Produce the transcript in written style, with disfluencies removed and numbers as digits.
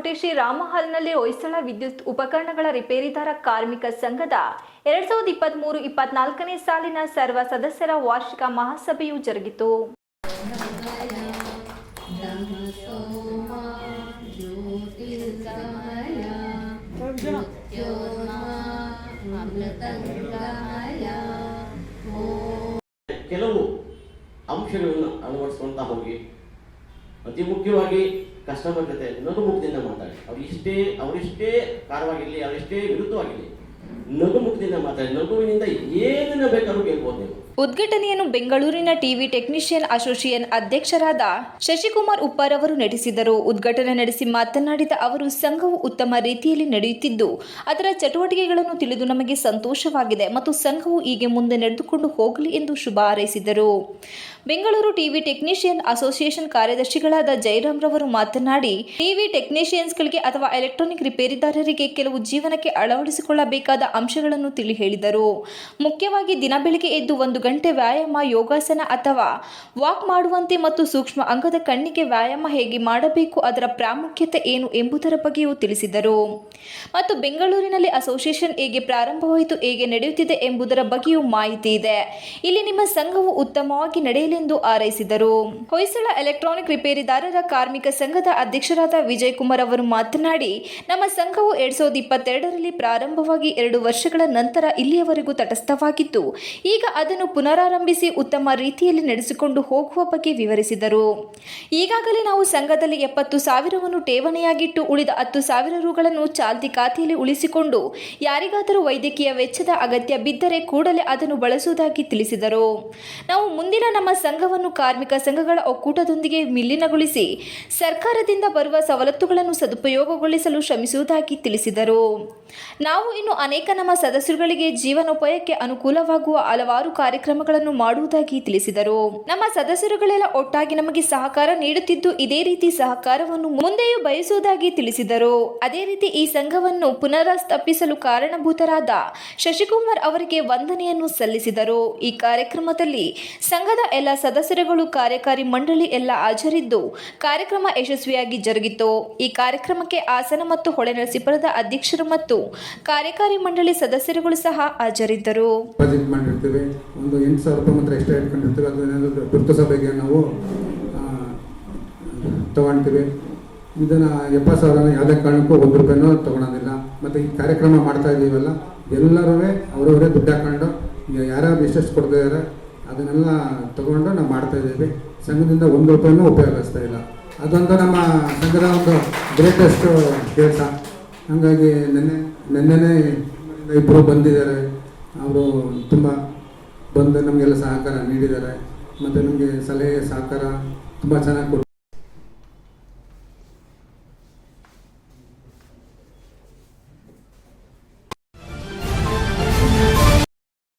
ಕೋಟೆ ಶ್ರೀ ರಾಮ ಹಾಲ್ನಲ್ಲಿ ಹೊಯ್ಸಳ ವಿದ್ಯುತ್ ಉಪಕರಣಗಳ ರಿಪೇರಿದಾರ ಕಾರ್ಮಿಕ ಸಂಘದ 2023-24ನೇ ಸಾಲಿನ ಸರ್ವ ಸದಸ್ಯರ ವಾರ್ಷಿಕ ಮಹಾಸಭೆಯು ಜರುಗಿತು. ಕೆಲವು ಅಂಶಗಳನ್ನು ಅಳವಡಿಸ್ಕೊಂತ ಹೋಗಿ ಅತಿ ಮುಖ್ಯವಾಗಿ ಕಸ್ಟಮರ್ ಜೊತೆ ನಗುಮುಖದಿಂದ ಮಾತಾಡಿ. ಅವರಿಷ್ಟೇ ಕಾರವಾಗಿರಲಿ, ಅವರಿಷ್ಟೇ ವಿರುದ್ಧವಾಗಿರಲಿ, ನಗುಮುಖದಿಂದ ಮಾತಾಡಿ. ನಗುವಿನಿಂದ ಏನನ್ನ ಬೇಕಾದ್ರೂ ಗೆಲ್ಬೋದು ನೀವು. ಉದ್ಘಾಟನೆಯನ್ನು ಬೆಂಗಳೂರಿನ ಟಿವಿ ಟೆಕ್ನಿಷಿಯನ್ ಅಸೋಸಿಯೇಷನ್ ಅಧ್ಯಕ್ಷರಾದ ಶಶಿಕುಮಾರ್ ಉಪ್ಪಾರ್ ಅವರು ನಡೆಸಿದರು. ಉದ್ಘಾಟನೆ ನಡೆಸಿ ಮಾತನಾಡಿದ ಅವರು, ಸಂಘವು ಉತ್ತಮ ರೀತಿಯಲ್ಲಿ ನಡೆಯುತ್ತಿದ್ದು ಅದರ ಚಟುವಟಿಕೆಗಳನ್ನು ತಿಳಿದು ನಮಗೆ ಸಂತೋಷವಾಗಿದೆ ಮತ್ತು ಸಂಘವು ಹೀಗೆ ಮುಂದೆ ನಡೆದುಕೊಂಡು ಹೋಗಲಿ ಎಂದು ಶುಭ ಹಾರೈಸಿದರು. ಬೆಂಗಳೂರು ಟಿವಿ ಟೆಕ್ನಿಷಿಯನ್ ಅಸೋಸಿಯೇಷನ್ ಕಾರ್ಯದರ್ಶಿಗಳಾದ ಜಯರಾಮ್ ರವರು ಮಾತನಾಡಿ, ಟಿವಿ ಟೆಕ್ನಿಷಿಯನ್ಸ್ಗಳಿಗೆ ಅಥವಾ ಎಲೆಕ್ಟ್ರಾನಿಕ್ ರಿಪೇರಿದಾರರಿಗೆ ಕೆಲವು ಜೀವನಕ್ಕೆ ಅಳವಡಿಸಿಕೊಳ್ಳಬೇಕಾದ ಅಂಶಗಳನ್ನು ತಿಳಿ ಹೇಳಿದರು. ಮುಖ್ಯವಾಗಿ ದಿನ ಬೆಳಿಗ್ಗೆ ಎದ್ದು 1 ಗಂಟೆ ವ್ಯಾಯಾಮ, ಯೋಗಾಸನ ಅಥವಾ ವಾಕ್ ಮಾಡುವಂತೆ ಮತ್ತು ಸೂಕ್ಷ್ಮ ಅಂಗದ ಕಣ್ಣಿಗೆ ವ್ಯಾಯಾಮ ಹೇಗೆ ಮಾಡಬೇಕು, ಅದರ ಪ್ರಾಮುಖ್ಯತೆ ಏನು ಎಂಬುದರ ಬಗ್ಗೆಯೂ ತಿಳಿಸಿದರು. ಮತ್ತು ಬೆಂಗಳೂರಿನಲ್ಲಿ ಅಸೋಸಿಯೇಷನ್ ಹೇಗೆ ಪ್ರಾರಂಭವಾಯಿತು, ಹೇಗೆ ನಡೆಯುತ್ತಿದೆ ಎಂಬುದರ ಬಗ್ಗೆಯೂ ಮಾಹಿತಿ ಇದೆ. ಇಲ್ಲಿ ನಿಮ್ಮ ಸಂಘವು ಉತ್ತಮವಾಗಿ ನಡೆಯಲೆಂದು ಹಾರೈಸಿದರು. ಹೊಯ್ಸಳ ಎಲೆಕ್ಟ್ರಾನಿಕ್ ರಿಪೇರಿದಾರರ ಕಾರ್ಮಿಕ ಸಂಘದ ಅಧ್ಯಕ್ಷರಾದ ವಿಜಯ್ ಕುಮಾರ್ ಅವರು ಮಾತನಾಡಿ, ನಮ್ಮ ಸಂಘವು 2022ರಲ್ಲಿ ಪ್ರಾರಂಭವಾಗಿ 2 ವರ್ಷಗಳ ನಂತರ ಇಲ್ಲಿಯವರೆಗೂ ತಟಸ್ಥವಾಗಿದ್ದು ಈಗ ಅದನ್ನು ಪುನರಾರಂಭಿಸಿ ಉತ್ತಮ ರೀತಿಯಲ್ಲಿ ನಡೆಸಿಕೊಂಡು ಹೋಗುವ ಬಗ್ಗೆ ವಿವರಿಸಿದರು. ಈಗಾಗಲೇ ನಾವು ಸಂಘದಲ್ಲಿ 70,000ವನ್ನು ಠೇವಣಿಯಾಗಿಟ್ಟು ಉಳಿದ 10,000 ರುಗಳನ್ನು ಚಾಲ್ತಿ ಖಾತೆಯಲ್ಲಿ ಉಳಿಸಿಕೊಂಡು ಯಾರಿಗಾದರೂ ವೈದ್ಯಕೀಯ ವೆಚ್ಚದ ಅಗತ್ಯ ಬಿದ್ದರೆ ಕೂಡಲೇ ಅದನ್ನು ಬಳಸುವುದಾಗಿ ತಿಳಿಸಿದರು. ನಾವು ಮುಂದಿನ ನಮ್ಮ ಸಂಘವನ್ನು ಕಾರ್ಮಿಕ ಸಂಘಗಳ ಒಕ್ಕೂಟದೊಂದಿಗೆ ವಿಲೀನಗೊಳಿಸಿ ಸರ್ಕಾರದಿಂದ ಬರುವ ಸವಲತ್ತುಗಳನ್ನು ಸದುಪಯೋಗಗೊಳಿಸಲು ಶ್ರಮಿಸುವುದಾಗಿ ತಿಳಿಸಿದರು. ನಾವು ಇನ್ನು ಅನೇಕ ನಮ್ಮ ಸದಸ್ಯರುಗಳಿಗೆ ಜೀವನೋಪಾಯಕ್ಕೆ ಅನುಕೂಲವಾಗುವ ಹಲವಾರು ಕಾರ್ಯಕ್ರಮಗಳನ್ನು ಮಾಡುವುದಾಗಿ ತಿಳಿಸಿದರು. ನಮ್ಮ ಸದಸ್ಯರುಗಳೆಲ್ಲ ಒಟ್ಟಾಗಿ ನಮಗೆ ಸಹಕಾರ ನೀಡುತ್ತಿದ್ದು ಇದೇ ರೀತಿ ಸಹಕಾರವನ್ನು ಮುಂದೆಯೂ ಬಯಸುವುದಾಗಿ ತಿಳಿಸಿದರು. ಅದೇ ರೀತಿ ಈ ಸಂಘವನ್ನು ಪುನಃಸ್ಥಾಪಿಸಲು ಕಾರಣಭೂತರಾದ ಶಶಿಕುಮಾರ್ ಅವರಿಗೆ ವಂದನೆಯನ್ನು ಸಲ್ಲಿಸಿದರು. ಈ ಕಾರ್ಯಕ್ರಮದಲ್ಲಿ ಸಂಘದ ಎಲ್ಲ ಸದಸ್ಯರುಗಳು, ಕಾರ್ಯಕಾರಿ ಮಂಡಳಿ ಎಲ್ಲ ಹಾಜರಿದ್ದು ಕಾರ್ಯಕ್ರಮ ಯಶಸ್ವಿಯಾಗಿ ಜರುಗಿತು. ಈ ಕಾರ್ಯಕ್ರಮಕ್ಕೆ ಹಾಸನ ಮತ್ತು ಹೊಳೆನರಸೀಪುರದ ಅಧ್ಯಕ್ಷರು ಮತ್ತು ಕಾರ್ಯಕಾರಿ ಮಂಡಳಿ ಸದಸ್ಯರುಗಳು ಸಹ ಹಾಜರಿದ್ದರು. ಒಂದು 8,000 ರೂಪಾಯಿ ಮಾತ್ರ ಎಕ್ಸ್ಟ್ರಾ ಇಟ್ಕೊಂಡಿರ್ತೀವಿ. ಅದನ್ನೇನಾದರೂ ತುರ್ತು ಸಭೆಗೆ ನಾವು ತಗೊಳ್ತೀವಿ. ಇದನ್ನು 70,000 ಯಾವುದೇ ಕಾರಣಕ್ಕೂ 1 ರೂಪಾಯಿನೂ ತೊಗೊಳೋದಿಲ್ಲ. ಮತ್ತು ಈ ಕಾರ್ಯಕ್ರಮ ಮಾಡ್ತಾ ಇದ್ದೀವಲ್ಲ, ಎಲ್ಲರೂ ಅವರವರೇ ದುಡ್ಡು ಹಾಕೊಂಡು ಯಾರ್ಯಾರು ಎಷ್ಟೆಷ್ಟು ಕೊಡ್ತಿದ್ದಾರೆ ಅದನ್ನೆಲ್ಲ ತೊಗೊಂಡು ನಾವು ಮಾಡ್ತಾಯಿದ್ದೀವಿ. ಸಂಘದಿಂದ 1 ರೂಪಾಯಿನೂ ಉಪಯೋಗಿಸ್ತಾ ಇಲ್ಲ. ಅದೊಂದು ನಮ್ಮ ಸಂಘದ ಒಂದು ಗ್ರೇಟೆಸ್ಟ್ ಕೆಲಸ. ಹಾಗಾಗಿ ನೆನ್ನೆನೇ ಇಬ್ಬರು ಬಂದಿದ್ದಾರೆ. ಅವರು ತುಂಬ ಬಂದು ನಮಗೆಲ್ಲ ಸಹಕಾರ ನೀಡಿದ್ದಾರೆ ಮತ್ತು ನಮಗೆ ಸಲಹೆ ಸಹಕಾರ ತುಂಬ ಚೆನ್ನಾಗಿ ಕೊಡ್ತಾರೆ.